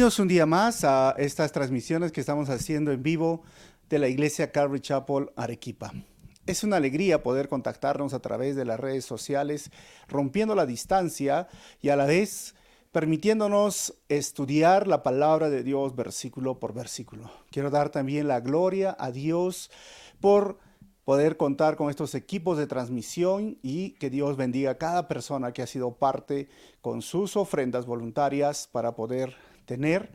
Bienvenidos un día más a estas transmisiones que estamos haciendo en vivo de la iglesia Calvary Chapel Arequipa. Es una alegría poder contactarnos a través de las redes sociales, rompiendo la distancia y a la vez permitiéndonos estudiar la palabra de Dios versículo por versículo. Quiero dar también la gloria a Dios por poder contar con estos equipos de transmisión y que Dios bendiga a cada persona que ha sido parte con sus ofrendas voluntarias para poder tener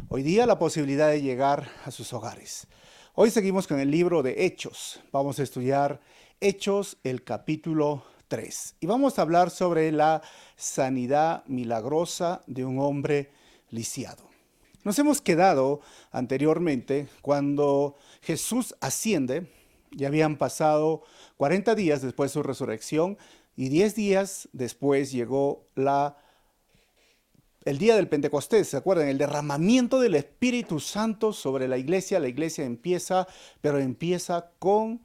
hoy día la posibilidad de llegar a sus hogares. Hoy seguimos con el libro de Hechos. Vamos a estudiar Hechos, el capítulo 3. Y vamos a hablar sobre la sanidad milagrosa de un hombre lisiado. Nos hemos quedado anteriormente cuando Jesús asciende. Ya habían pasado 40 días después de su resurrección y 10 días después llegó el día del Pentecostés, ¿se acuerdan? El derramamiento del Espíritu Santo sobre la iglesia. La iglesia empieza, pero empieza con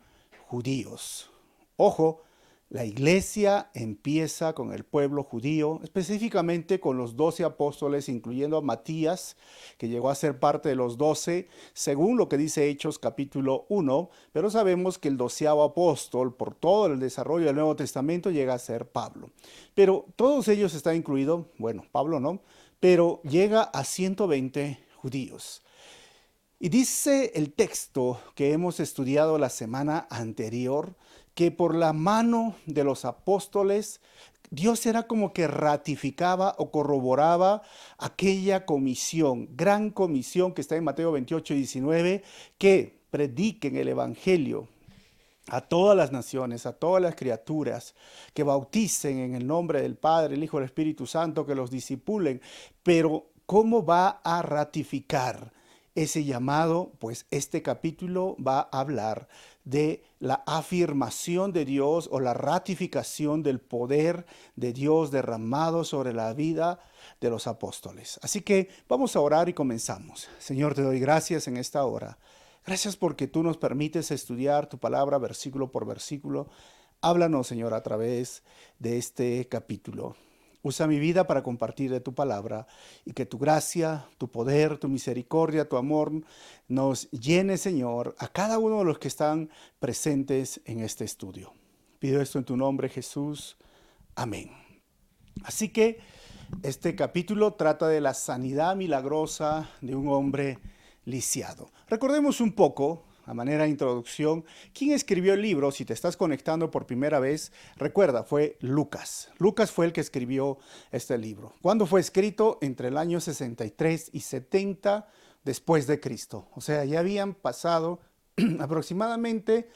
judíos. Ojo, la iglesia empieza con el pueblo judío, específicamente con los 12 apóstoles, incluyendo a Matías, que llegó a ser parte de los 12, según lo que dice Hechos capítulo 1, pero sabemos que el 12º apóstol, por todo el desarrollo del Nuevo Testamento, llega a ser Pablo. Pero todos ellos están incluidos, bueno, Pablo no, pero llega a 120 judíos. Y dice el texto que hemos estudiado la semana anterior, que por la mano de los apóstoles, Dios era como que ratificaba o corroboraba aquella comisión, gran comisión que está en Mateo 28:19, que prediquen el evangelio a todas las naciones, a todas las criaturas, que bauticen en el nombre del Padre, el Hijo y el Espíritu Santo, que los discipulen. Pero ¿cómo va a ratificar ese llamado? Pues este capítulo va a hablar de la afirmación de Dios o la ratificación del poder de Dios derramado sobre la vida de los apóstoles. Así que vamos a orar y comenzamos. Señor, te doy gracias en esta hora. Gracias porque tú nos permites estudiar tu palabra versículo por versículo. Háblanos, Señor, a través de este capítulo. Usa mi vida para compartir de tu palabra y que tu gracia, tu poder, tu misericordia, tu amor nos llene, Señor, a cada uno de los que están presentes en este estudio. Pido esto en tu nombre, Jesús. Amén. Así que este capítulo trata de la sanidad milagrosa de un hombre lisiado. Recordemos un poco, a manera de introducción, quién escribió el libro. Si te estás conectando por primera vez, recuerda, fue Lucas. Lucas fue el que escribió este libro. ¿Cuándo fue escrito? Entre el año 63 y 70 después de Cristo. O sea, ya habían pasado aproximadamente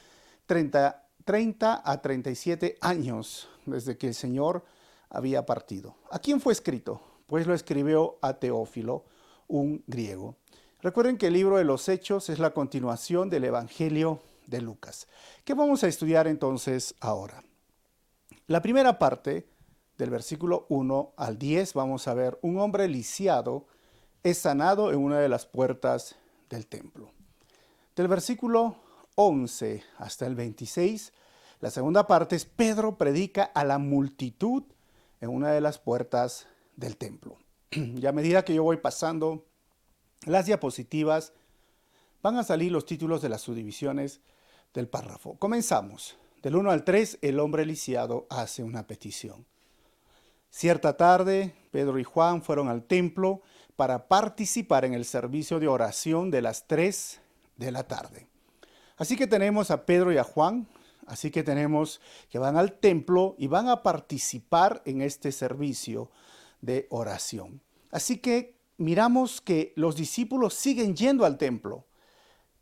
30 a 37 años desde que el Señor había partido. ¿A quién fue escrito? Pues lo escribió a Teófilo, un griego. Recuerden que el libro de los Hechos es la continuación del Evangelio de Lucas. ¿Qué vamos a estudiar entonces ahora? La primera parte, del versículo 1 al 10, vamos a ver un hombre lisiado es sanado en una de las puertas del templo. Del versículo 11 hasta el 26, la segunda parte es Pedro predica a la multitud en una de las puertas del templo. Y a medida que yo voy pasando las diapositivas, van a salir los títulos de las subdivisiones del párrafo. Comenzamos. Del 1 al 3, el hombre lisiado hace una petición. Cierta tarde, Pedro y Juan fueron al templo para participar en el servicio de oración de las 3 de la tarde. Así que tenemos a Pedro y a Juan, así que tenemos que van al templo y van a participar en este servicio de oración. Así que miramos que los discípulos siguen yendo al templo.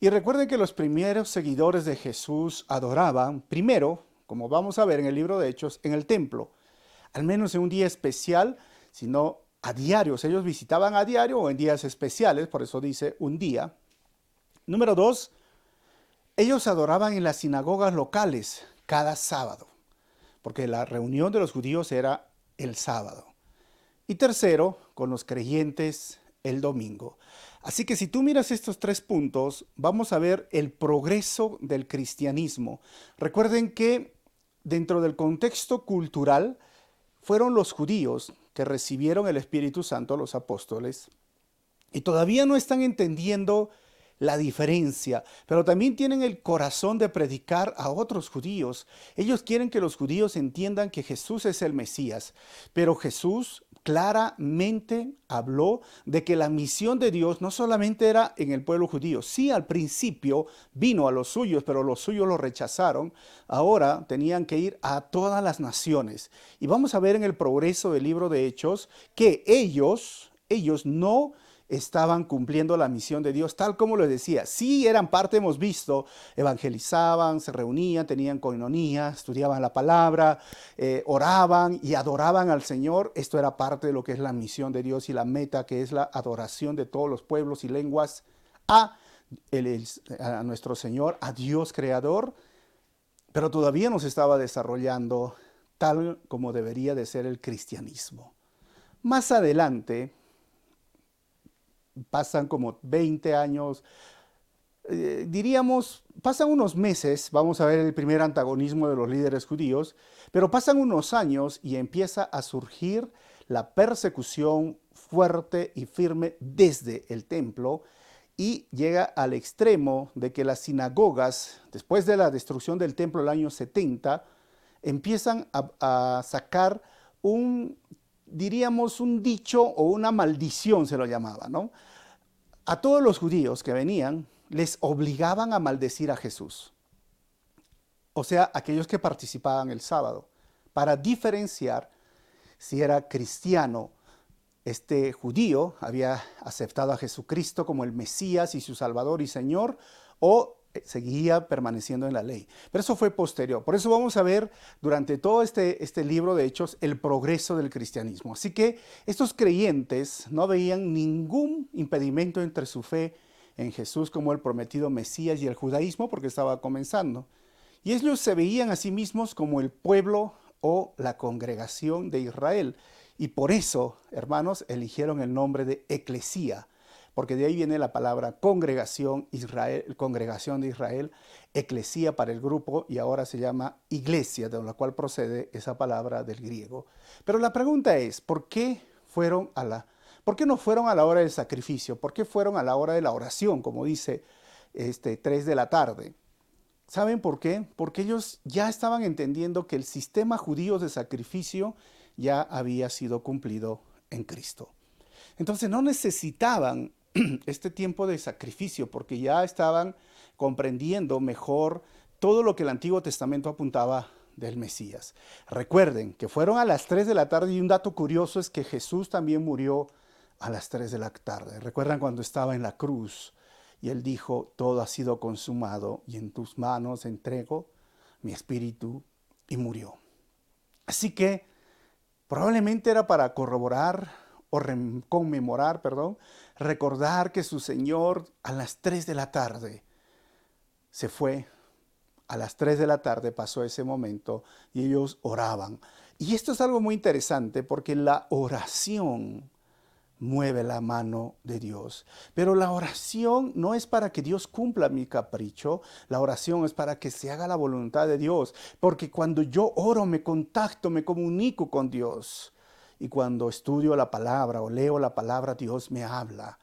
Y recuerden que los primeros seguidores de Jesús adoraban primero, como vamos a ver en el libro de Hechos, en el templo. Al menos en un día especial, sino a diario. Ellos visitaban a diario o en días especiales, por eso dice un día. Número 2, ellos adoraban en las sinagogas locales cada sábado, porque la reunión de los judíos era el sábado. Y tercero, con los creyentes el domingo. Así que si tú miras estos 3 puntos, vamos a ver el progreso del cristianismo. Recuerden que dentro del contexto cultural, fueron los judíos que recibieron el Espíritu Santo, los apóstoles, Y todavía no están entendiendo la diferencia, pero también tienen el corazón de predicar a otros judíos. Ellos quieren que los judíos entiendan que Jesús es el Mesías, pero Jesús claramente habló de que la misión de Dios no solamente era en el pueblo judío. Sí, al principio vino a los suyos, pero los suyos lo rechazaron. Ahora tenían que ir a todas las naciones. Y vamos a ver en el progreso del libro de Hechos que ellos no estaban cumpliendo la misión de Dios, tal como les decía. Sí eran parte, hemos visto, evangelizaban, se reunían, tenían coinonía, estudiaban la palabra, oraban y adoraban al Señor. Esto era parte de lo que es la misión de Dios y la meta, que es la adoración de todos los pueblos y lenguas a, a nuestro Señor, a Dios Creador, pero todavía no se estaba desarrollando tal como debería de ser el cristianismo. Más adelante, pasan como 20 años, diríamos, pasan unos meses, vamos a ver el primer antagonismo de los líderes judíos, pero pasan unos años y empieza a surgir la persecución fuerte y firme desde el templo y llega al extremo de que las sinagogas, después de la destrucción del templo el año 70, empiezan a sacar diríamos, un dicho o una maldición se lo llamaba, ¿no? A todos los judíos que venían les obligaban a maldecir a Jesús, o sea, aquellos que participaban el sábado, para diferenciar si era cristiano. Este judío había aceptado a Jesucristo como el Mesías y su Salvador y Señor, o seguía permaneciendo en la ley. Pero eso fue posterior. Por eso vamos a ver durante todo este libro de Hechos el progreso del cristianismo. Así que estos creyentes no veían ningún impedimento entre su fe en Jesús como el prometido Mesías y el judaísmo, porque estaba comenzando. Y ellos se veían a sí mismos como el pueblo o la congregación de Israel. Y por eso, hermanos, eligieron el nombre de eclesía, porque de ahí viene la palabra congregación, Israel, congregación de Israel, eclesía para el grupo, y ahora se llama iglesia, de la cual procede esa palabra del griego. Pero la pregunta es, ¿por qué no fueron a la hora del sacrificio? ¿Por qué fueron a la hora de la oración, como dice 3 de la tarde? ¿Saben por qué? Porque ellos ya estaban entendiendo que el sistema judío de sacrificio ya había sido cumplido en Cristo. Entonces no necesitaban este tiempo de sacrificio porque ya estaban comprendiendo mejor todo lo que el Antiguo Testamento apuntaba del Mesías. Recuerden que fueron a las 3 de la tarde y un dato curioso es que Jesús también murió a las 3 de la tarde. ¿Recuerdan cuando estaba en la cruz? Y él dijo, todo ha sido consumado y en tus manos entrego mi espíritu, y murió. Así que probablemente era para corroborar o conmemorar, recordar que su Señor a las 3 de la tarde se fue. A las 3 de la tarde pasó ese momento y ellos oraban. Y esto es algo muy interesante porque la oración mueve la mano de Dios. Pero la oración no es para que Dios cumpla mi capricho, la oración es para que se haga la voluntad de Dios, porque cuando yo oro me contacto, me comunico con Dios. Y cuando estudio la palabra o leo la palabra, Dios me habla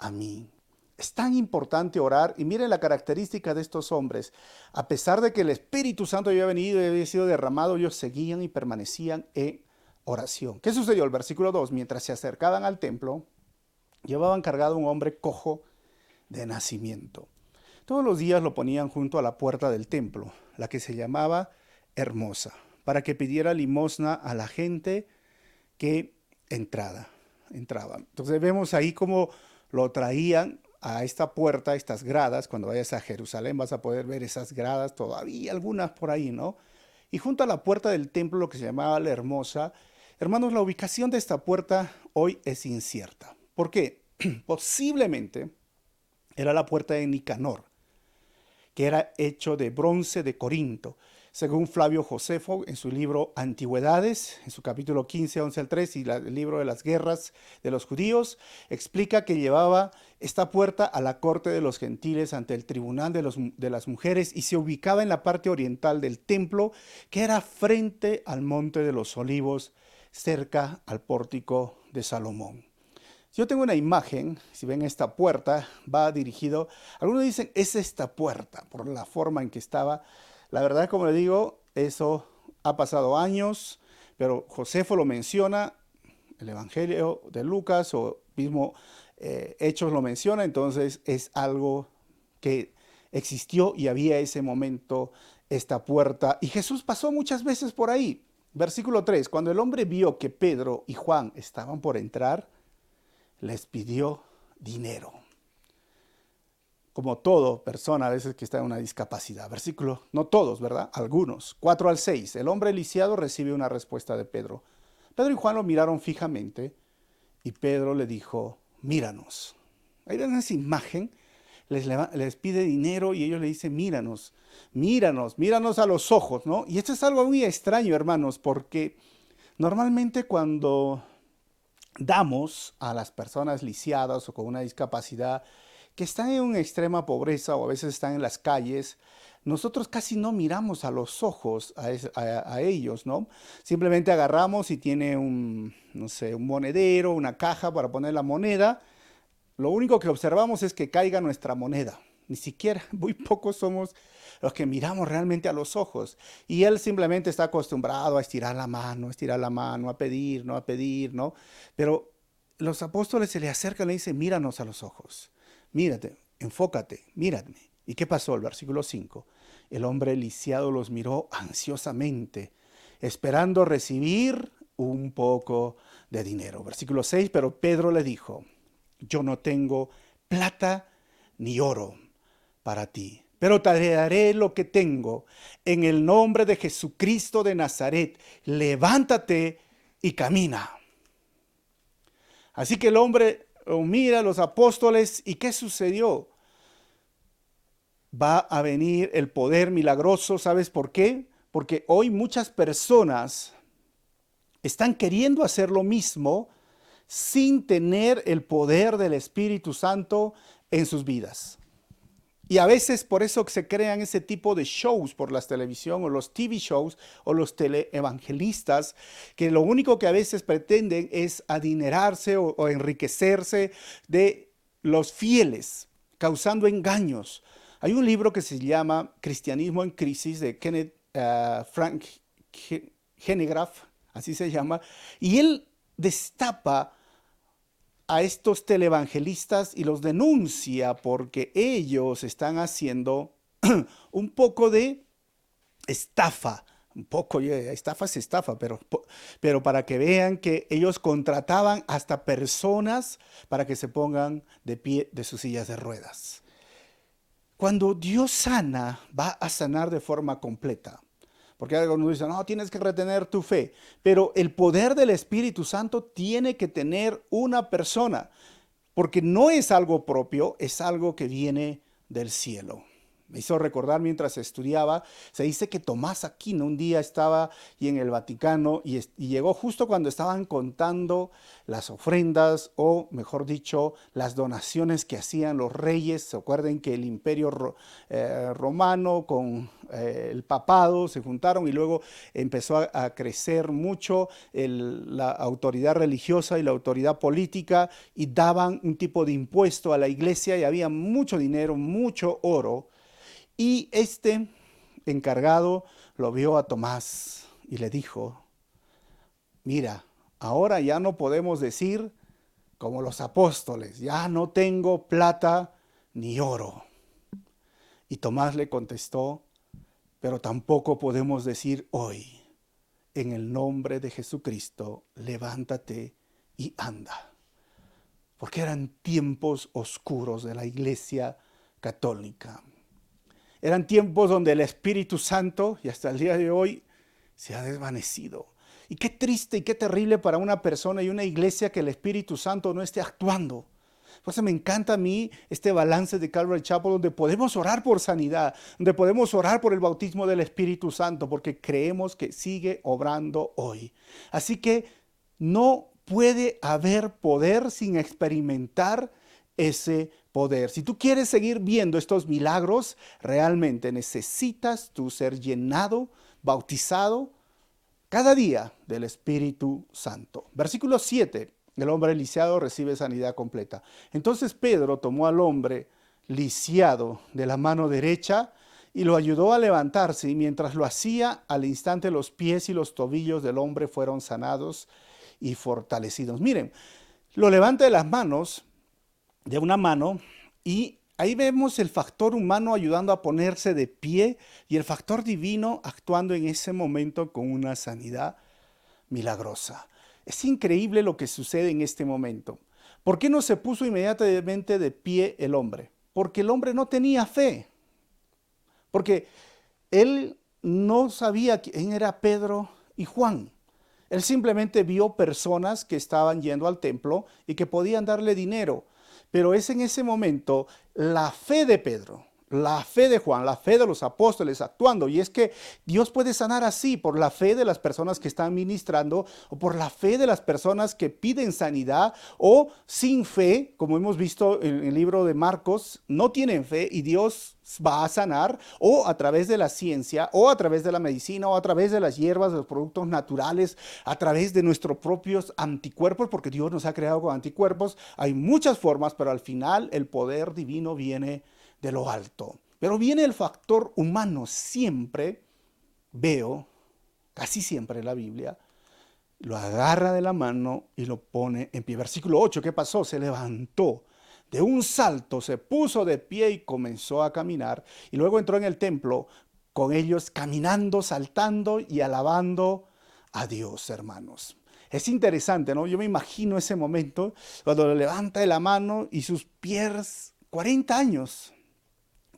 a mí. Es tan importante orar, y miren la característica de estos hombres. A pesar de que el Espíritu Santo había venido y había sido derramado, ellos seguían y permanecían en oración. ¿Qué sucedió? El versículo 2, mientras se acercaban al templo, llevaban cargado un hombre cojo de nacimiento. Todos los días lo ponían junto a la puerta del templo, la que se llamaba Hermosa, para que pidiera limosna a la gente que entraba. Entonces vemos ahí cómo lo traían a esta puerta, estas gradas. Cuando vayas a Jerusalén vas a poder ver esas gradas, todavía algunas por ahí, ¿no? Y junto a la puerta del templo, lo que se llamaba la Hermosa, hermanos, la ubicación de esta puerta hoy es incierta. ¿Por qué? Posiblemente era la puerta de Nicanor, que era hecho de bronce de Corinto. Según Flavio Josefo, en su libro Antigüedades, en su capítulo 15, 11 al 3, y el libro de las guerras de los judíos, explica que llevaba esta puerta a la corte de los gentiles ante el tribunal de las mujeres y se ubicaba en la parte oriental del templo, que era frente al monte de los olivos, cerca al pórtico de Salomón. Yo tengo una imagen, si ven esta puerta, va dirigido, algunos dicen, es esta puerta, por la forma en que estaba. La verdad, como le digo, eso ha pasado años, pero Josefo lo menciona, el Evangelio de Lucas o mismo Hechos lo menciona, entonces es algo que existió y había ese momento esta puerta. Y Jesús pasó muchas veces por ahí. Versículo 3, cuando el hombre vio que Pedro y Juan estaban por entrar, les pidió dinero. Como todo persona a veces que está en una discapacidad. Versículo, no todos, ¿verdad? Algunos. 4 al 6. El hombre lisiado recibe una respuesta de Pedro. Pedro y Juan lo miraron fijamente y Pedro le dijo, míranos. Ahí ven esa imagen, les pide dinero y ellos le dicen, míranos, míranos, míranos a los ojos, ¿no? Y esto es algo muy extraño, hermanos, porque normalmente cuando damos a las personas lisiadas o con una discapacidad que están en una extrema pobreza o a veces están en las calles, nosotros casi no miramos a los ojos a ellos, ¿no? Simplemente agarramos y tiene un, no sé, un monedero, una caja para poner la moneda. Lo único que observamos es que caiga nuestra moneda. Ni siquiera, muy pocos somos los que miramos realmente a los ojos. Y él simplemente está acostumbrado a estirar la mano, a pedir, ¿no? A pedir, ¿no? Pero los apóstoles se le acercan y le dicen, míranos a los ojos. Mírate, enfócate, mírame. ¿Y qué pasó? El versículo 5. El hombre lisiado los miró ansiosamente, esperando recibir un poco de dinero. Versículo 6, pero Pedro le dijo, yo no tengo plata ni oro para ti, pero te daré lo que tengo. En el nombre de Jesucristo de Nazaret, levántate y camina. Así que el hombre mira a los apóstoles y ¿qué sucedió? Va a venir el poder milagroso, ¿sabes por qué? Porque hoy muchas personas están queriendo hacer lo mismo sin tener el poder del Espíritu Santo en sus vidas. Y a veces por eso se crean ese tipo de shows por la televisión o los TV shows o los teleevangelistas que lo único que a veces pretenden es adinerarse o enriquecerse de los fieles, causando engaños. Hay un libro que se llama Cristianismo en Crisis de Kenneth Frank Hanegraaff, así se llama, y él destapa a estos televangelistas y los denuncia porque ellos están haciendo un poco de estafa. Un poco, estafa es estafa, pero para que vean que ellos contrataban hasta personas para que se pongan de pie de sus sillas de ruedas. Cuando Dios sana, va a sanar de forma completa. Porque algunos dicen, no, tienes que retener tu fe. Pero el poder del Espíritu Santo tiene que tener una persona. Porque no es algo propio, es algo que viene del cielo. Me hizo recordar mientras estudiaba, se dice que Tomás Aquino un día estaba y en el Vaticano y llegó justo cuando estaban contando las ofrendas o, mejor dicho, las donaciones que hacían los reyes. Se acuerden que el imperio romano con el papado se juntaron y luego empezó a crecer mucho la autoridad religiosa y la autoridad política y daban un tipo de impuesto a la iglesia y había mucho dinero, mucho oro. Y este encargado lo vio a Tomás y le dijo, mira, ahora ya no podemos decir como los apóstoles, ya no tengo plata ni oro. Y Tomás le contestó, pero tampoco podemos decir hoy, en el nombre de Jesucristo, levántate y anda. Porque eran tiempos oscuros de la Iglesia Católica. Eran tiempos donde el Espíritu Santo, y hasta el día de hoy, se ha desvanecido. Y qué triste y qué terrible para una persona y una iglesia que el Espíritu Santo no esté actuando. Por eso me encanta a mí este balance de Calvary Chapel, donde podemos orar por sanidad, donde podemos orar por el bautismo del Espíritu Santo, porque creemos que sigue obrando hoy. Así que no puede haber poder sin experimentar ese poder. Si tú quieres seguir viendo estos milagros, realmente necesitas tú ser llenado, bautizado cada día del Espíritu Santo. Versículo 7. El hombre lisiado recibe sanidad completa. Entonces Pedro tomó al hombre lisiado de la mano derecha y lo ayudó a levantarse, y mientras lo hacía, al instante los pies y los tobillos del hombre fueron sanados y fortalecidos. Miren, lo levanta de las manos, de una mano, y ahí vemos el factor humano ayudando a ponerse de pie y el factor divino actuando en ese momento con una sanidad milagrosa. Es increíble lo que sucede en este momento. ¿Por qué no se puso inmediatamente de pie el hombre? Porque el hombre no tenía fe. Porque él no sabía quién era Pedro y Juan. Él simplemente vio personas que estaban yendo al templo y que podían darle dinero. Pero es en ese momento la fe de Pedro, la fe de Juan, la fe de los apóstoles actuando. Y es que Dios puede sanar así, por la fe de las personas que están ministrando, o por la fe de las personas que piden sanidad, o sin fe, como hemos visto en el libro de Marcos, no tienen fe y Dios va a sanar, o a través de la ciencia, o a través de la medicina, o a través de las hierbas, de los productos naturales, a través de nuestros propios anticuerpos, porque Dios nos ha creado con anticuerpos. Hay muchas formas, pero al final el poder divino viene de lo alto. Pero viene el factor humano. Siempre veo, casi siempre en la Biblia, lo agarra de la mano y lo pone en pie. Versículo 8, ¿qué pasó? Se levantó de un salto, se puso de pie y comenzó a caminar. Y luego entró en el templo con ellos caminando, saltando y alabando a Dios, hermanos. Es interesante, ¿no? Yo me imagino ese momento cuando le levanta de la mano y sus pies, 40 años,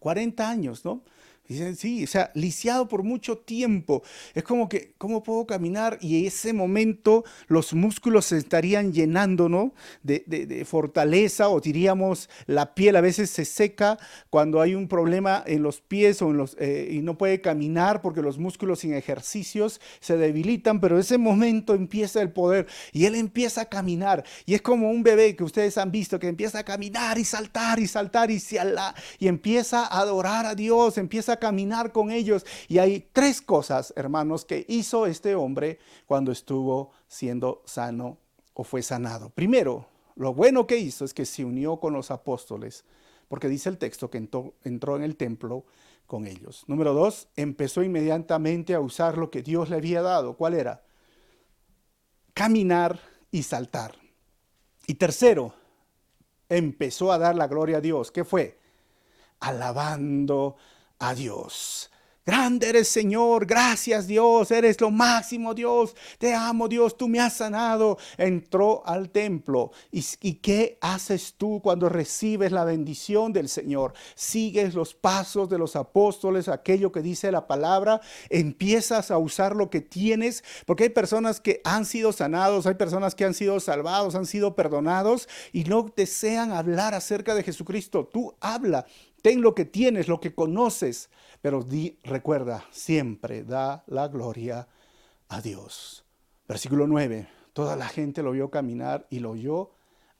40 años, ¿no? Dicen, sí, o sea, lisiado por mucho tiempo. Es como que, ¿cómo puedo caminar? Y en ese momento los músculos se estarían llenando, ¿no? De fortaleza, o diríamos, la piel a veces se seca cuando hay un problema en los pies o y no puede caminar porque los músculos sin ejercicios se debilitan, pero en ese momento empieza el poder y él empieza a caminar. Y es como un bebé que ustedes han visto que empieza a caminar y saltar y saltar y empieza a adorar a Dios, empieza a caminar con ellos. Y hay tres cosas, hermanos, que hizo este hombre cuando estuvo siendo sano o fue sanado. Primero, lo bueno que hizo es que se unió con los apóstoles, porque dice el texto que entró en el templo con ellos. Número dos, empezó inmediatamente a usar lo que Dios le había dado. ¿Cuál era? Caminar y saltar. Y tercero, empezó a dar la gloria a Dios. ¿Qué fue? Alabando a Dios. Grande eres, Señor, gracias Dios, eres lo máximo Dios, te amo Dios, tú me has sanado. Entró al templo. ¿Y qué haces tú cuando recibes la bendición del Señor? Sigues los pasos de los apóstoles, aquello que dice la palabra, empiezas a usar lo que tienes, porque hay personas que han sido sanados, hay personas que han sido salvados, han sido perdonados y no desean hablar acerca de Jesucristo. Tú habla. Ten lo que tienes, lo que conoces, pero recuerda, siempre da la gloria a Dios. Versículo 9, toda la gente lo vio caminar y lo oyó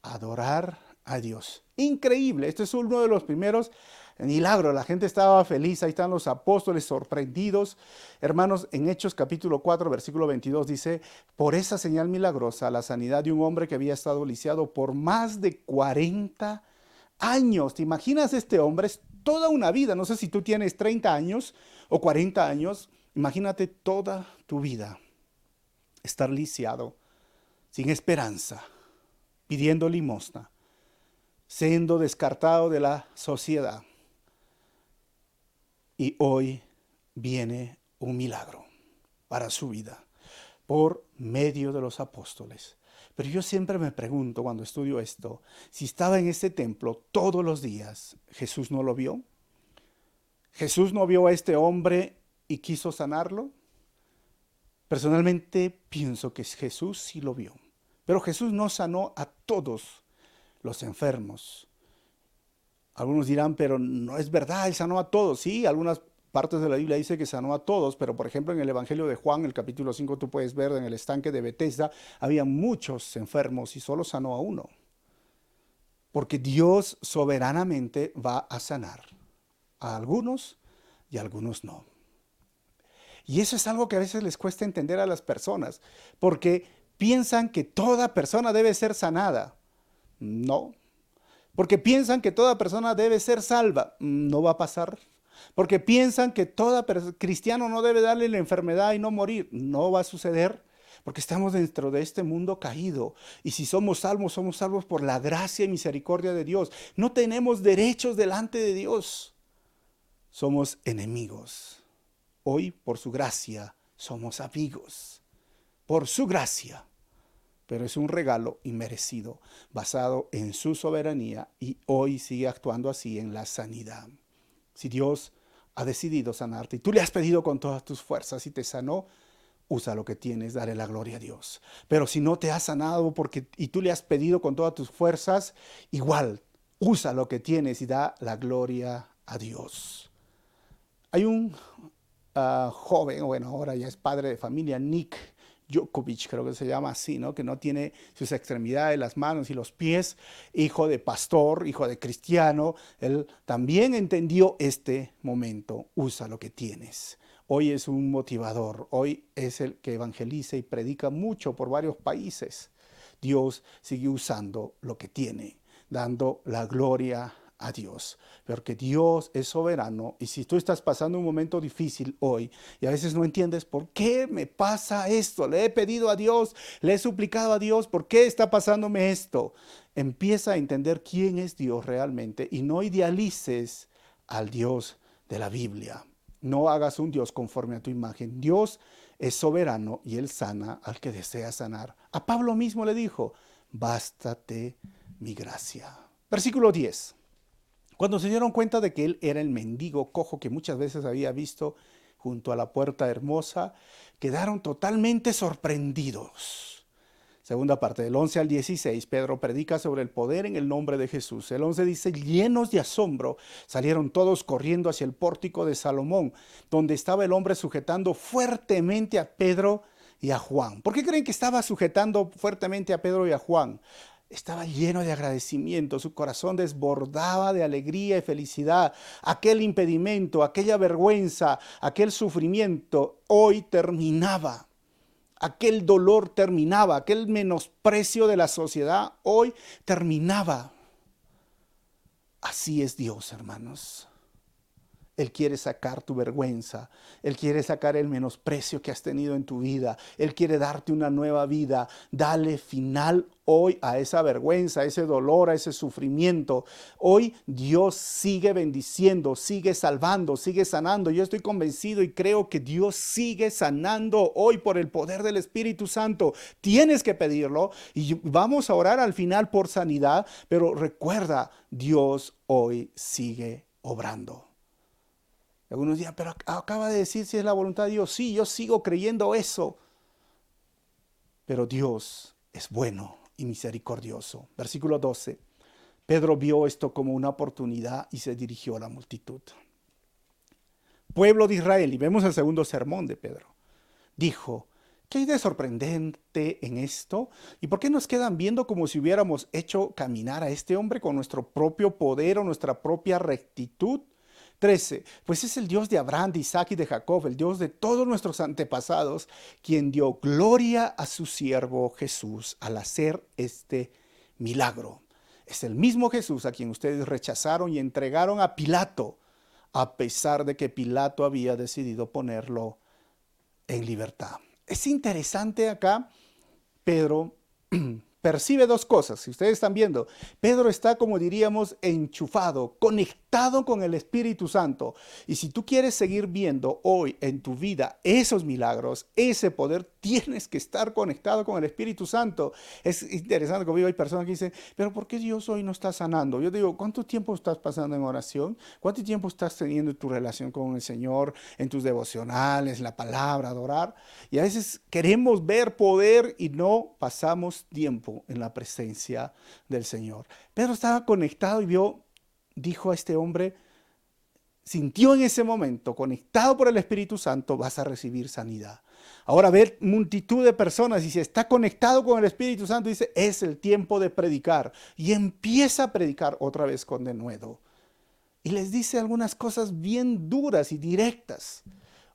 adorar a Dios. Increíble, este es uno de los primeros milagros. La gente estaba feliz, ahí están los apóstoles sorprendidos. Hermanos, en Hechos capítulo 4, versículo 22 dice, por esa señal milagrosa, la sanidad de un hombre que había estado lisiado por más de 40 años. ¿Te imaginas este hombre? Es toda una vida. No sé si tú tienes 30 años o 40 años. Imagínate toda tu vida estar lisiado, sin esperanza, pidiendo limosna, siendo descartado de la sociedad. Y hoy viene un milagro para su vida por medio de los apóstoles. Pero yo siempre me pregunto cuando estudio esto, si estaba en este templo todos los días, ¿Jesús no lo vio? ¿Jesús no vio a este hombre y quiso sanarlo? Personalmente pienso que Jesús sí lo vio. Pero Jesús no sanó a todos los enfermos. Algunos dirán, pero no es verdad, Él sanó a todos. Sí, algunas partes de la Biblia dice que sanó a todos, pero por ejemplo en el Evangelio de Juan, el capítulo 5, tú puedes ver en el estanque de Betesda, había muchos enfermos y solo sanó a uno. Porque Dios soberanamente va a sanar a algunos y a algunos no. Y eso es algo que a veces les cuesta entender a las personas, porque piensan que toda persona debe ser sanada. No. Porque piensan que toda persona debe ser salva. No va a pasar. Porque piensan que todo cristiano no debe darle la enfermedad y no morir. No va a suceder. Porque estamos dentro de este mundo caído. Y si somos salvos por la gracia y misericordia de Dios. No tenemos derechos delante de Dios. Somos enemigos. Hoy, por su gracia, somos amigos. Por su gracia. Pero es un regalo inmerecido, basado en su soberanía, y hoy sigue actuando así en la sanidad. Si Dios ha decidido sanarte y tú le has pedido con todas tus fuerzas y te sanó, usa lo que tienes, dale la gloria a Dios. Pero si no te ha sanado y tú le has pedido con todas tus fuerzas, igual, usa lo que tienes y da la gloria a Dios. Hay un joven, bueno, ahora ya es padre de familia, Nick Djokovic, creo que se llama así, ¿no? Que no tiene sus extremidades, las manos y los pies, hijo de pastor, hijo de cristiano. Él también entendió este momento. Usa lo que tienes. Hoy es un motivador, hoy es el que evangeliza y predica mucho por varios países. Dios sigue usando lo que tiene, dando la gloria a Dios, porque Dios es soberano. Y si tú estás pasando un momento difícil hoy y a veces no entiendes por qué me pasa esto, le he pedido a Dios, le he suplicado a Dios, ¿por qué está pasándome esto? Empieza a entender quién es Dios realmente y no idealices al Dios de la Biblia. No hagas un Dios conforme a tu imagen. Dios es soberano y Él sana al que desea sanar. A Pablo mismo le dijo, bástate mi gracia. Versículo 10. Cuando se dieron cuenta de que él era el mendigo cojo que muchas veces había visto junto a la puerta hermosa, quedaron totalmente sorprendidos. Segunda parte, del 11 al 16, Pedro predica sobre el poder en el nombre de Jesús. El 11 dice, llenos de asombro, salieron todos corriendo hacia el pórtico de Salomón, donde estaba el hombre sujetando fuertemente a Pedro y a Juan. ¿Por qué creen que estaba sujetando fuertemente a Pedro y a Juan? Estaba lleno de agradecimiento, su corazón desbordaba de alegría y felicidad. Aquel impedimento, aquella vergüenza, aquel sufrimiento, hoy terminaba. Aquel dolor terminaba, aquel menosprecio de la sociedad, hoy terminaba. Así es Dios, hermanos. Él quiere sacar tu vergüenza. Él quiere sacar el menosprecio que has tenido en tu vida. Él quiere darte una nueva vida. Dale final hoy a esa vergüenza, a ese dolor, a ese sufrimiento. Hoy Dios sigue bendiciendo, sigue salvando, sigue sanando. Yo estoy convencido y creo que Dios sigue sanando hoy por el poder del Espíritu Santo. Tienes que pedirlo y vamos a orar al final por sanidad, pero recuerda, Dios hoy sigue obrando. Algunos dirán, pero acaba de decir si es la voluntad de Dios. Sí, yo sigo creyendo eso. Pero Dios es bueno y misericordioso. Versículo 12. Pedro vio esto como una oportunidad y se dirigió a la multitud. Pueblo de Israel, y vemos el segundo sermón de Pedro, dijo, ¿qué hay de sorprendente en esto? ¿Y por qué nos quedan viendo como si hubiéramos hecho caminar a este hombre con nuestro propio poder o nuestra propia rectitud? 13. Pues es el Dios de Abraham, de Isaac y de Jacob, el Dios de todos nuestros antepasados, quien dio gloria a su siervo Jesús al hacer este milagro. Es el mismo Jesús a quien ustedes rechazaron y entregaron a Pilato, a pesar de que Pilato había decidido ponerlo en libertad. Es interesante acá, Pedro percibe dos cosas. Si ustedes están viendo, Pedro está, como diríamos, enchufado, conectado con el Espíritu Santo. Y si tú quieres seguir viendo hoy en tu vida esos milagros, ese poder, tienes que estar conectado con el Espíritu Santo. Es interesante, como hay personas que dicen, pero ¿por qué Dios hoy no está sanando? Yo digo, ¿cuánto tiempo estás pasando en oración? ¿Cuánto tiempo estás teniendo tu relación con el Señor, en tus devocionales, la palabra, adorar? Y a veces queremos ver poder y no pasamos tiempo en la presencia del Señor. Pedro estaba conectado y dijo a este hombre, sintió en ese momento, conectado por el Espíritu Santo, vas a recibir sanidad. Ahora ver multitud de personas y si está conectado con el Espíritu Santo, dice, es el tiempo de predicar. Y empieza a predicar otra vez con denuedo. Y les dice algunas cosas bien duras y directas.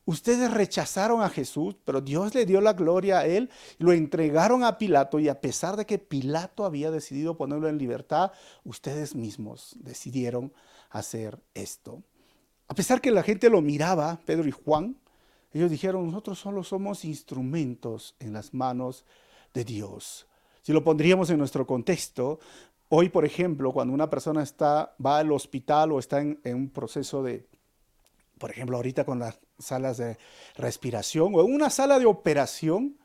Ustedes rechazaron a Jesús, pero Dios le dio la gloria a él, lo entregaron a Pilato y a pesar de que Pilato había decidido ponerlo en libertad, ustedes mismos decidieron hacer esto. A pesar que la gente lo miraba, Pedro y Juan, ellos dijeron, nosotros solo somos instrumentos en las manos de Dios. Si lo pondríamos en nuestro contexto, hoy, por ejemplo, cuando una persona va al hospital o está en un proceso de, por ejemplo, ahorita con las salas de respiración o en una sala de operación,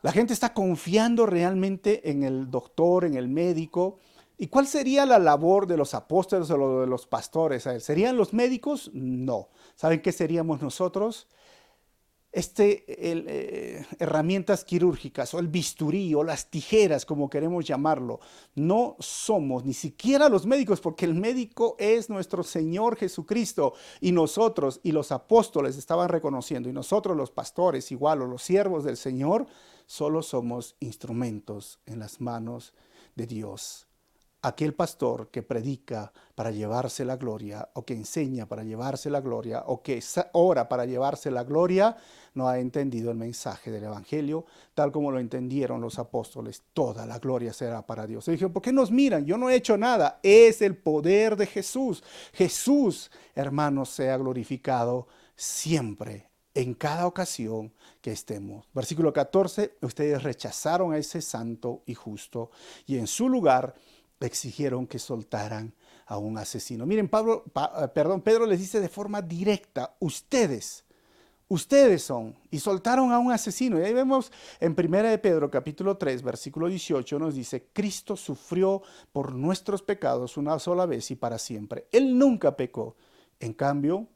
la gente está confiando realmente en el doctor, en el médico. ¿Y cuál sería la labor de los apóstoles o de los pastores? ¿Serían los médicos? No. ¿Saben qué seríamos nosotros? Herramientas quirúrgicas o el bisturí o las tijeras, como queremos llamarlo. No somos ni siquiera los médicos, porque el médico es nuestro Señor Jesucristo y nosotros y los apóstoles estaban reconociendo y nosotros los pastores igual o los siervos del Señor solo somos instrumentos en las manos de Dios. Aquel pastor que predica para llevarse la gloria, o que enseña para llevarse la gloria, o que ora para llevarse la gloria, no ha entendido el mensaje del Evangelio, tal como lo entendieron los apóstoles. Toda la gloria será para Dios. Y dijeron, ¿por qué nos miran? Yo no he hecho nada. Es el poder de Jesús. Jesús, hermanos, sea glorificado siempre, en cada ocasión que estemos. Versículo 14, ustedes rechazaron a ese santo y justo, y en su lugar exigieron que soltaran a un asesino. Miren, Pedro les dice de forma directa, ustedes son, y soltaron a un asesino. Y ahí vemos en 1 de Pedro capítulo 3, versículo 18, nos dice, Cristo sufrió por nuestros pecados una sola vez y para siempre. Él nunca pecó. En cambio,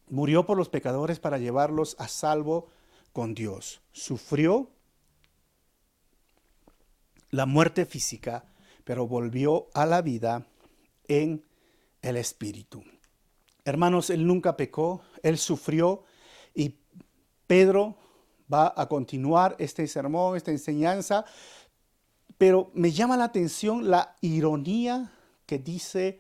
murió por los pecadores para llevarlos a salvo con Dios. Sufrió la muerte física, pero volvió a la vida en el Espíritu. Hermanos, Él nunca pecó, Él sufrió y Pedro va a continuar este sermón, esta enseñanza, pero me llama la atención la ironía que dice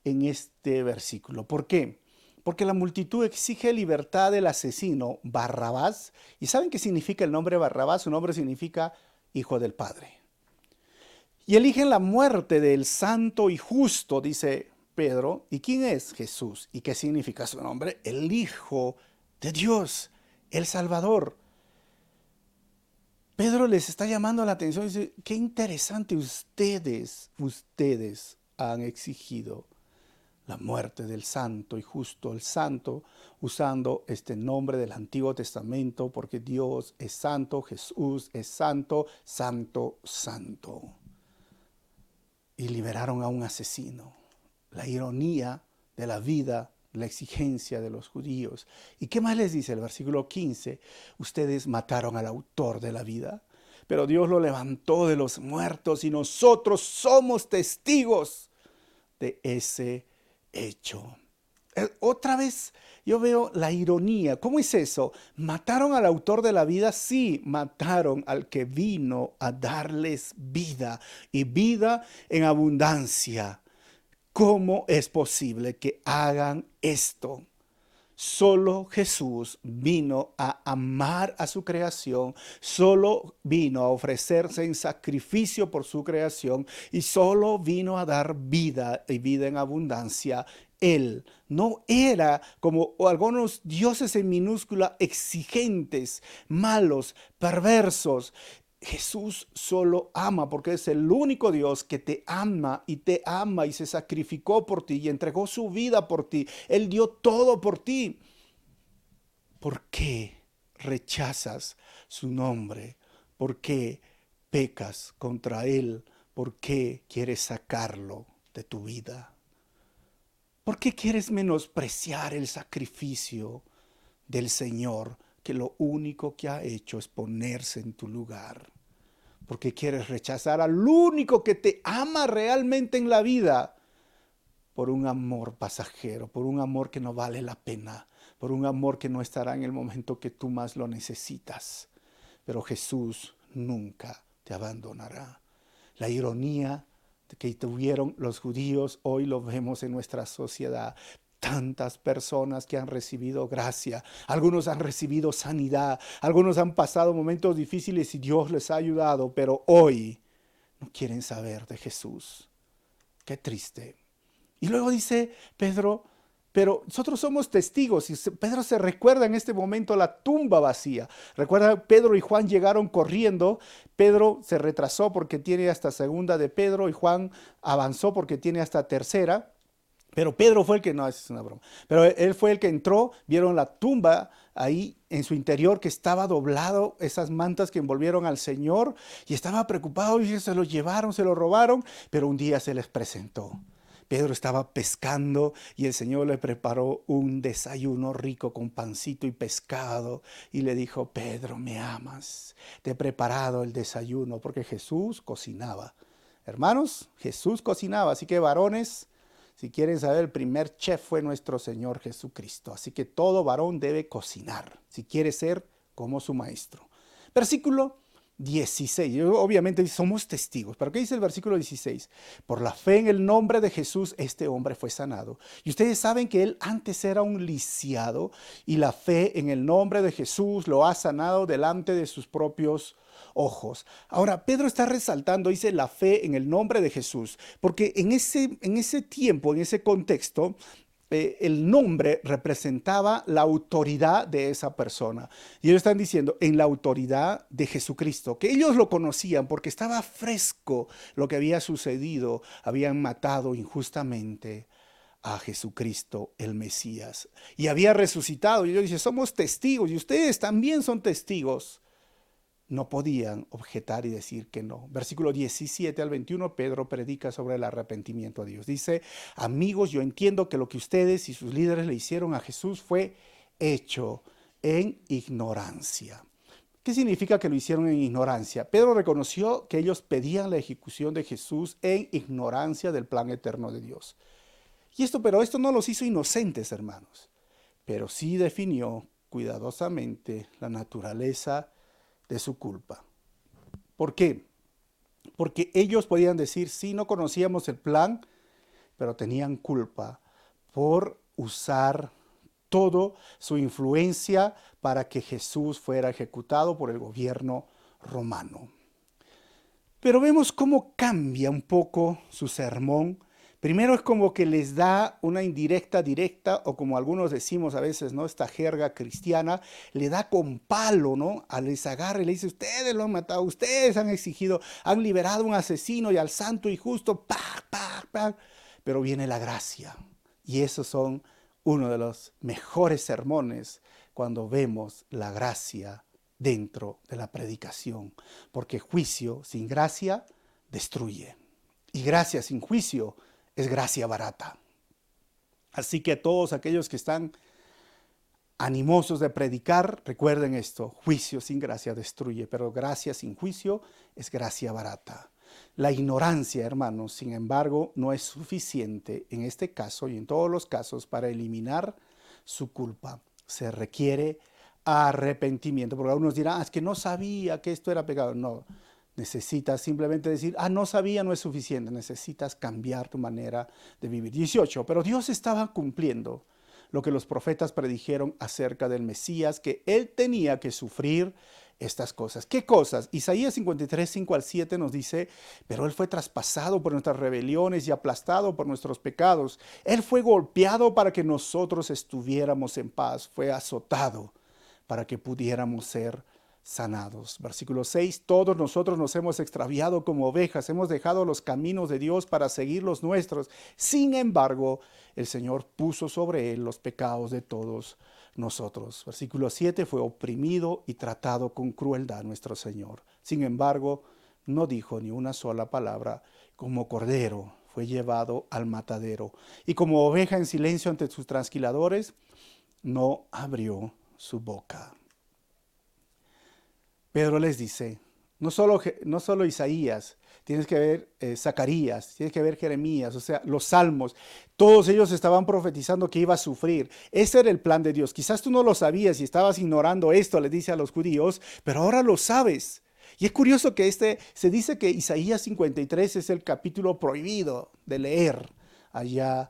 en este versículo. ¿Por qué? Porque la multitud exige libertad del asesino Barrabás. ¿Y saben qué significa el nombre Barrabás? Su nombre significa Hijo del Padre. Y eligen la muerte del santo y justo, dice Pedro. ¿Y quién es Jesús? ¿Y qué significa su nombre? El Hijo de Dios, el Salvador. Pedro les está llamando la atención y dice, qué interesante, ustedes han exigido la muerte del santo y justo, el santo, usando este nombre del Antiguo Testamento, porque Dios es santo, Jesús es santo, santo, santo. Y liberaron a un asesino. La ironía de la vida, la exigencia de los judíos. ¿Y qué más les dice el versículo 15? Ustedes mataron al autor de la vida, pero Dios lo levantó de los muertos y nosotros somos testigos de ese hecho. Otra vez yo veo la ironía. ¿Cómo es eso? ¿Mataron al autor de la vida? Sí, mataron al que vino a darles vida y vida en abundancia. ¿Cómo es posible que hagan esto? Solo Jesús vino a amar a su creación, solo vino a ofrecerse en sacrificio por su creación y solo vino a dar vida y vida en abundancia. Él no era como algunos dioses en minúscula, exigentes, malos, perversos. Jesús solo ama porque es el único Dios que te ama y se sacrificó por ti y entregó su vida por ti. Él dio todo por ti. ¿Por qué rechazas su nombre? ¿Por qué pecas contra Él? ¿Por qué quieres sacarlo de tu vida? ¿Por qué quieres menospreciar el sacrificio del Señor, que lo único que ha hecho es ponerse en tu lugar? Porque quieres rechazar al único que te ama realmente en la vida por un amor pasajero, por un amor que no vale la pena, por un amor que no estará en el momento que tú más lo necesitas. Pero Jesús nunca te abandonará. La ironía que tuvieron los judíos hoy lo vemos en nuestra sociedad. tantas personas que han recibido gracia, algunos han recibido sanidad, algunos han pasado momentos difíciles y Dios les ha ayudado, pero hoy no quieren saber de Jesús. Qué triste. Y luego dice Pedro, pero nosotros somos testigos. Y Pedro se recuerda en este momento la tumba vacía. Recuerda, Pedro y Juan llegaron corriendo. Pedro se retrasó porque tiene hasta segunda de Pedro y Juan avanzó porque tiene hasta tercera. Pero Pedro fue el que, no, es una broma, pero él fue el que entró, vieron la tumba ahí en su interior que estaba doblado, esas mantas que envolvieron al Señor, y estaba preocupado y se lo llevaron, se lo robaron, pero un día se les presentó. Pedro estaba pescando y el Señor le preparó un desayuno rico con pancito y pescado y le dijo, Pedro, ¿me amas? Te he preparado el desayuno porque Jesús cocinaba. Hermanos, Jesús cocinaba, así que varones, si quieren saber, el primer chef fue nuestro Señor Jesucristo. Así que todo varón debe cocinar si quiere ser como su maestro. Versículo 16. Obviamente somos testigos. ¿Pero qué dice el versículo 16? Por la fe en el nombre de Jesús, este hombre fue sanado. Y ustedes saben que él antes era un lisiado y la fe en el nombre de Jesús lo ha sanado delante de sus propios ojos. Ahora, Pedro está resaltando, dice, la fe en el nombre de Jesús, porque en ese tiempo, en ese contexto, el nombre representaba la autoridad de esa persona. Y ellos están diciendo, en la autoridad de Jesucristo, que ellos lo conocían porque estaba fresco lo que había sucedido, habían matado injustamente a Jesucristo el Mesías y había resucitado. Y ellos dicen, somos testigos y ustedes también son testigos. No podían objetar y decir que no. Versículo 17 al 21, Pedro predica sobre el arrepentimiento a Dios. Dice, amigos, yo entiendo que lo que ustedes y sus líderes le hicieron a Jesús fue hecho en ignorancia. ¿Qué significa que lo hicieron en ignorancia? Pedro reconoció que ellos pedían la ejecución de Jesús en ignorancia del plan eterno de Dios. Pero esto no los hizo inocentes, hermanos, pero sí definió cuidadosamente la naturaleza de su culpa. ¿Por qué? Porque ellos podían decir, sí, no conocíamos el plan, pero tenían culpa por usar toda su influencia para que Jesús fuera ejecutado por el gobierno romano. Pero vemos cómo cambia un poco su sermón. Primero es como que les da una indirecta directa, o como algunos decimos a veces, ¿no? Esta jerga cristiana, le da con palo, ¿no? Les agarra y le dice, ustedes lo han matado, ustedes han exigido, han liberado a un asesino y al santo y justo, ¡pac, pac, pac! Pero viene la gracia. Y esos son uno de los mejores sermones cuando vemos la gracia dentro de la predicación. Porque juicio sin gracia destruye. Y gracia sin juicio es gracia barata. Así que todos aquellos que están animosos de predicar, recuerden esto, juicio sin gracia destruye, pero gracia sin juicio es gracia barata. La ignorancia, hermanos, sin embargo, no es suficiente en este caso y en todos los casos para eliminar su culpa. Se requiere arrepentimiento, porque algunos dirán, es que no sabía que esto era pecado. No. Necesitas simplemente decir, no sabía, no es suficiente. Necesitas cambiar tu manera de vivir. 18. Pero Dios estaba cumpliendo lo que los profetas predijeron acerca del Mesías, que él tenía que sufrir estas cosas. ¿Qué cosas? Isaías 53, 5 al 7 nos dice, pero él fue traspasado por nuestras rebeliones y aplastado por nuestros pecados. Él fue golpeado para que nosotros estuviéramos en paz. Fue azotado para que pudiéramos ser sanados. Versículo 6, todos nosotros nos hemos extraviado como ovejas, hemos dejado los caminos de Dios para seguir los nuestros. Sin embargo, el Señor puso sobre él los pecados de todos nosotros. Versículo 7, fue oprimido y tratado con crueldad nuestro Señor. Sin embargo, no dijo ni una sola palabra. Como cordero fue llevado al matadero y como oveja en silencio ante sus trasquiladores, no abrió su boca. Pedro les dice, no solo Isaías, tienes que ver Zacarías, tienes que ver Jeremías, o sea, los salmos, todos ellos estaban profetizando que iba a sufrir. Ese era el plan de Dios. Quizás tú no lo sabías y estabas ignorando esto, les dice a los judíos, pero ahora lo sabes. Y es curioso que se dice que Isaías 53 es el capítulo prohibido de leer allá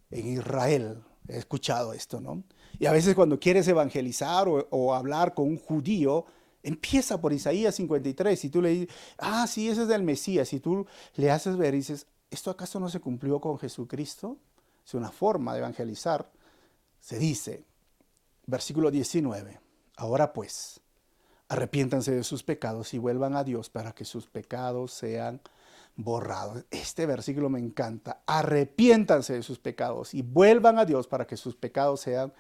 en Israel. He escuchado esto, ¿no? Y a veces cuando quieres evangelizar o hablar con un judío, empieza por Isaías 53 y tú le dices, ah, sí, ese es del Mesías, y tú le haces ver y dices, ¿esto acaso no se cumplió con Jesucristo? Es una forma de evangelizar. Se dice, versículo 19, ahora pues, arrepiéntanse de sus pecados y vuelvan a Dios para que sus pecados sean borrados. Este versículo me encanta. Arrepiéntanse de sus pecados y vuelvan a Dios para que sus pecados sean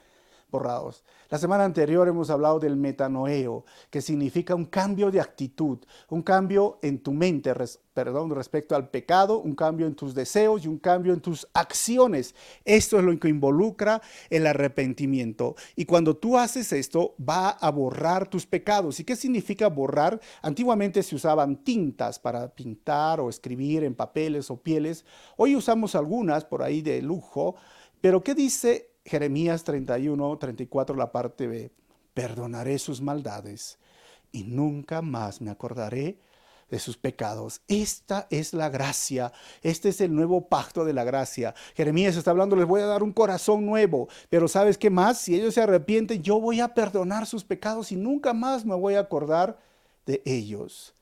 borrados. La semana anterior hemos hablado del metanoeo, que significa un cambio de actitud, un cambio en tu mente, respecto al pecado, un cambio en tus deseos y un cambio en tus acciones. Esto es lo que involucra el arrepentimiento. Y cuando tú haces esto, va a borrar tus pecados. ¿Y qué significa borrar? Antiguamente se usaban tintas para pintar o escribir en papeles o pieles. Hoy usamos algunas por ahí de lujo. Pero ¿qué dice Jeremías 31, 34, la parte B? Perdonaré sus maldades y nunca más me acordaré de sus pecados. Esta es la gracia. Este es el nuevo pacto de la gracia. Jeremías está hablando, les voy a dar un corazón nuevo. Pero ¿sabes qué más? Si ellos se arrepienten, yo voy a perdonar sus pecados y nunca más me voy a acordar de ellos.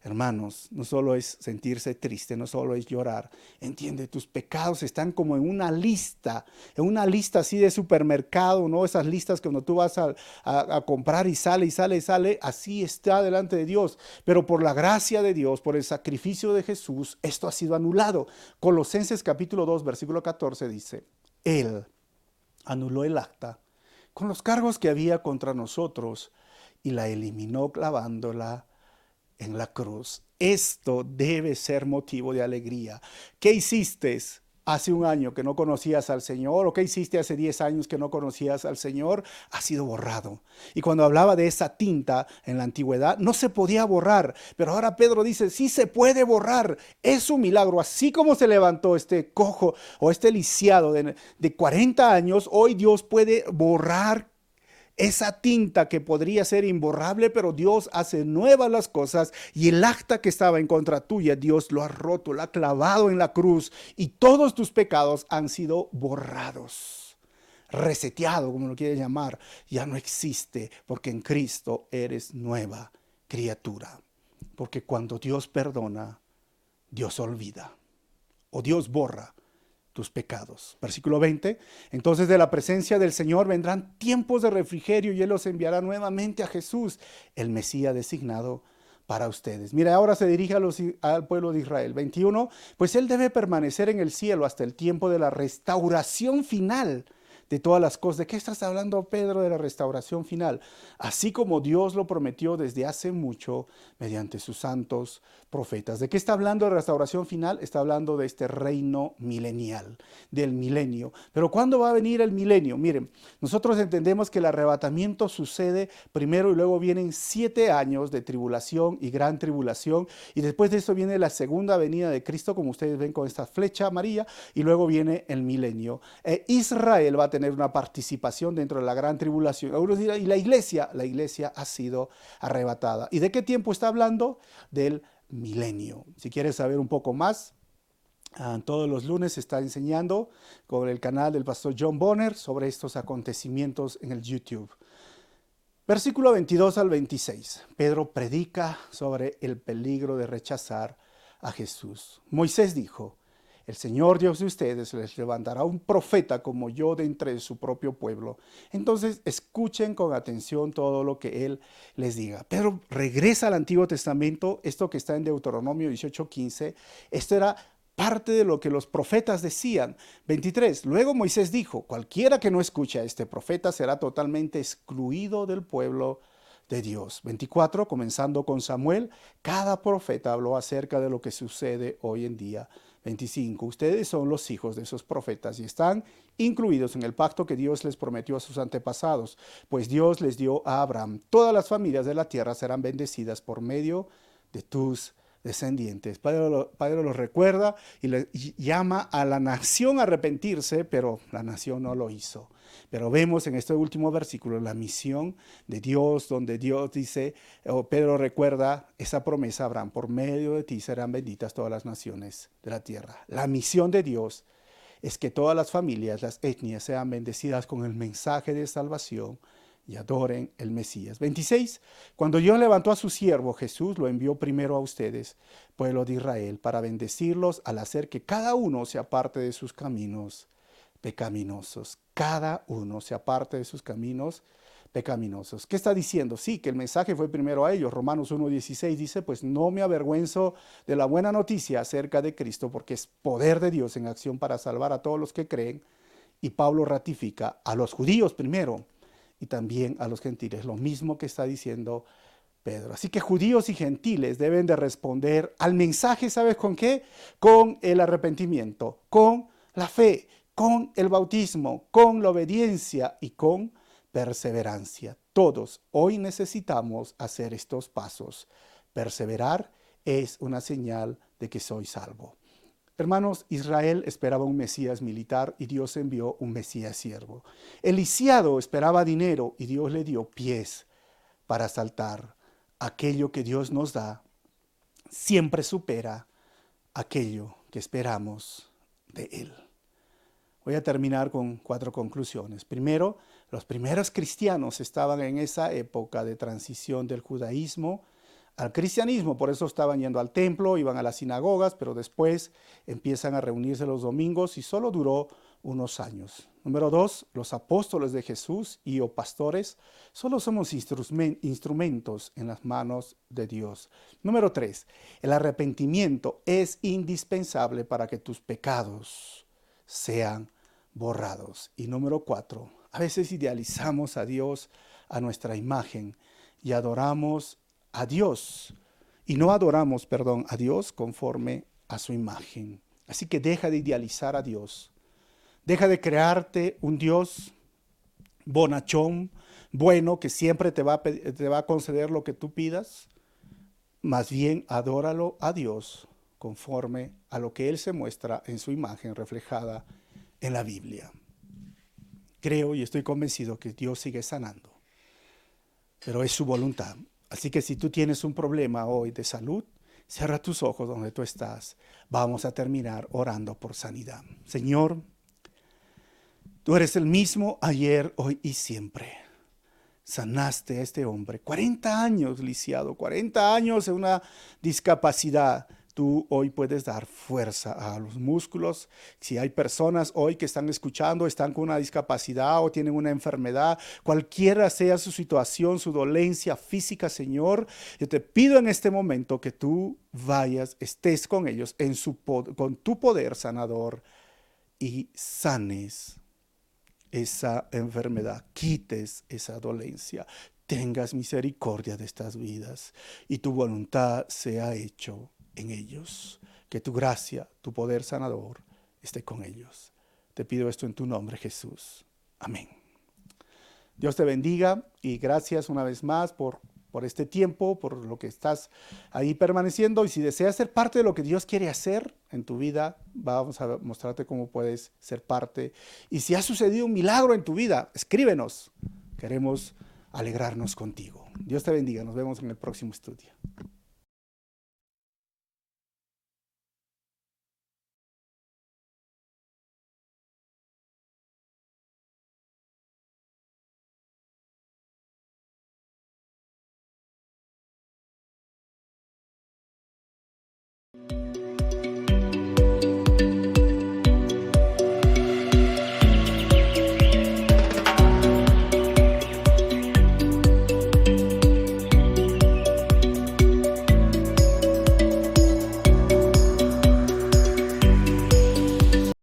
Hermanos, no solo es sentirse triste, no solo es llorar. Entiende, tus pecados están como en una lista así de supermercado, ¿no? Esas listas que cuando tú vas a comprar y sale, y sale, y sale, así está delante de Dios. Pero por la gracia de Dios, por el sacrificio de Jesús, esto ha sido anulado. Colosenses capítulo 2, versículo 14 dice, Él anuló el acta con los cargos que había contra nosotros y la eliminó clavándola en la cruz. Esto debe ser motivo de alegría. ¿Qué hiciste hace un año que no conocías al Señor? ¿O qué hiciste hace 10 años que no conocías al Señor? Ha sido borrado. Y cuando hablaba de esa tinta en la antigüedad, no se podía borrar. Pero ahora Pedro dice, sí se puede borrar. Es un milagro. Así como se levantó este cojo o este lisiado de 40 años, hoy Dios puede borrar esa tinta que podría ser imborrable, pero Dios hace nuevas las cosas y el acta que estaba en contra tuya, Dios lo ha roto, lo ha clavado en la cruz y todos tus pecados han sido borrados, reseteado, como lo quieres llamar. Ya no existe porque en Cristo eres nueva criatura. Porque cuando Dios perdona, Dios olvida o Dios borra tus pecados. Versículo 20. Entonces de la presencia del Señor vendrán tiempos de refrigerio y Él los enviará nuevamente a Jesús, el Mesías designado para ustedes. Mira, ahora se dirige al pueblo de Israel. 21. Pues Él debe permanecer en el cielo hasta el tiempo de la restauración final de todas las cosas. ¿De qué estás hablando, Pedro? De la restauración final. Así como Dios lo prometió desde hace mucho mediante sus santos profetas. ¿De qué está hablando de restauración final? Está hablando de este reino milenial, del milenio. Pero ¿cuándo va a venir el milenio? Miren, nosotros entendemos que el arrebatamiento sucede primero y luego vienen 7 años de tribulación y gran tribulación. Y después de eso viene la segunda venida de Cristo, como ustedes ven con esta flecha amarilla, y luego viene el milenio. Israel va a tener una participación dentro de la gran tribulación. Algunos dirán, ¿y la iglesia? La iglesia ha sido arrebatada. ¿Y de qué tiempo está hablando? Del milenio. Si quieres saber un poco más, todos los lunes se está enseñando con el canal del pastor John Bonner sobre estos acontecimientos en el YouTube. Versículo 22 al 26. Pedro predica sobre el peligro de rechazar a Jesús. Moisés dijo, el Señor Dios de ustedes les levantará un profeta como yo de entre su propio pueblo. Entonces escuchen con atención todo lo que Él les diga. Pedro regresa al Antiguo Testamento, esto que está en Deuteronomio 18:15. Esto era parte de lo que los profetas decían. 23. Luego Moisés dijo, cualquiera que no escuche a este profeta será totalmente excluido del pueblo de Dios. 24. Comenzando con Samuel, cada profeta habló acerca de lo que sucede hoy en día. 25. Ustedes son los hijos de esos profetas y están incluidos en el pacto que Dios les prometió a sus antepasados, pues Dios les dio a Abraham. Todas las familias de la tierra serán bendecidas por medio de tus descendientes. Padre lo recuerda y le llama a la nación a arrepentirse, pero la nación no lo hizo. Pero vemos en este último versículo la misión de Dios, donde Dios dice, Pedro recuerda esa promesa a Abraham, por medio de ti serán benditas todas las naciones de la tierra. La misión de Dios es que todas las familias, las etnias sean bendecidas con el mensaje de salvación y adoren el Mesías. 26. Cuando Dios levantó a su siervo Jesús, lo envió primero a ustedes, pueblo de Israel, para bendecirlos al hacer que cada uno se aparte de sus caminos pecaminosos. Cada uno se aparte de sus caminos pecaminosos. ¿Qué está diciendo? Sí, que el mensaje fue primero a ellos. Romanos 1:16 dice, pues no me avergüenzo de la buena noticia acerca de Cristo, porque es poder de Dios en acción para salvar a todos los que creen. Y Pablo ratifica a los judíos primero y también a los gentiles, lo mismo que está diciendo Pedro. Así que judíos y gentiles deben de responder al mensaje, ¿sabes con qué? Con el arrepentimiento, con la fe, con el bautismo, con la obediencia y con perseverancia. Todos hoy necesitamos hacer estos pasos. Perseverar es una señal de que soy salvo. Hermanos, Israel esperaba un Mesías militar y Dios envió un Mesías siervo. El lisiado esperaba dinero y Dios le dio pies para saltar. Aquello que Dios nos da siempre supera aquello que esperamos de Él. Voy a terminar con 4 conclusiones. Primero, los primeros cristianos estaban en esa época de transición del judaísmo al cristianismo, por eso estaban yendo al templo, iban a las sinagogas, pero después empiezan a reunirse los domingos y solo duró unos años. Número 2, los apóstoles de Jesús y o pastores solo somos instrumentos en las manos de Dios. Número 3, el arrepentimiento es indispensable para que tus pecados sean borrados. Y número 4, a veces idealizamos a Dios a nuestra imagen y adoramos a Dios y no adoramos, a Dios conforme a su imagen. Así que deja de idealizar a Dios. Deja de crearte un Dios bonachón, bueno, que siempre te va a conceder lo que tú pidas. Más bien, adóralo a Dios conforme a lo que Él se muestra en su imagen reflejada en la Biblia. Creo y estoy convencido que Dios sigue sanando, pero es su voluntad. Así que si tú tienes un problema hoy de salud, cierra tus ojos donde tú estás. Vamos a terminar orando por sanidad. Señor, tú eres el mismo ayer, hoy y siempre. Sanaste a este hombre. 40 años lisiado, 40 años en una discapacidad. Tú hoy puedes dar fuerza a los músculos. Si hay personas hoy que están escuchando, están con una discapacidad o tienen una enfermedad, cualquiera sea su situación, su dolencia física, Señor, yo te pido en este momento que tú vayas, estés con ellos con tu poder sanador y sanes esa enfermedad, quites esa dolencia, tengas misericordia de estas vidas y tu voluntad sea hecho en ellos. Que tu gracia, tu poder sanador esté con ellos. Te pido esto en tu nombre, Jesús. Amén. Dios te bendiga y gracias una vez más por este tiempo, por lo que estás ahí permaneciendo. Y si deseas ser parte de lo que Dios quiere hacer en tu vida, vamos a mostrarte cómo puedes ser parte. Y si ha sucedido un milagro en tu vida, escríbenos. Queremos alegrarnos contigo. Dios te bendiga. Nos vemos en el próximo estudio.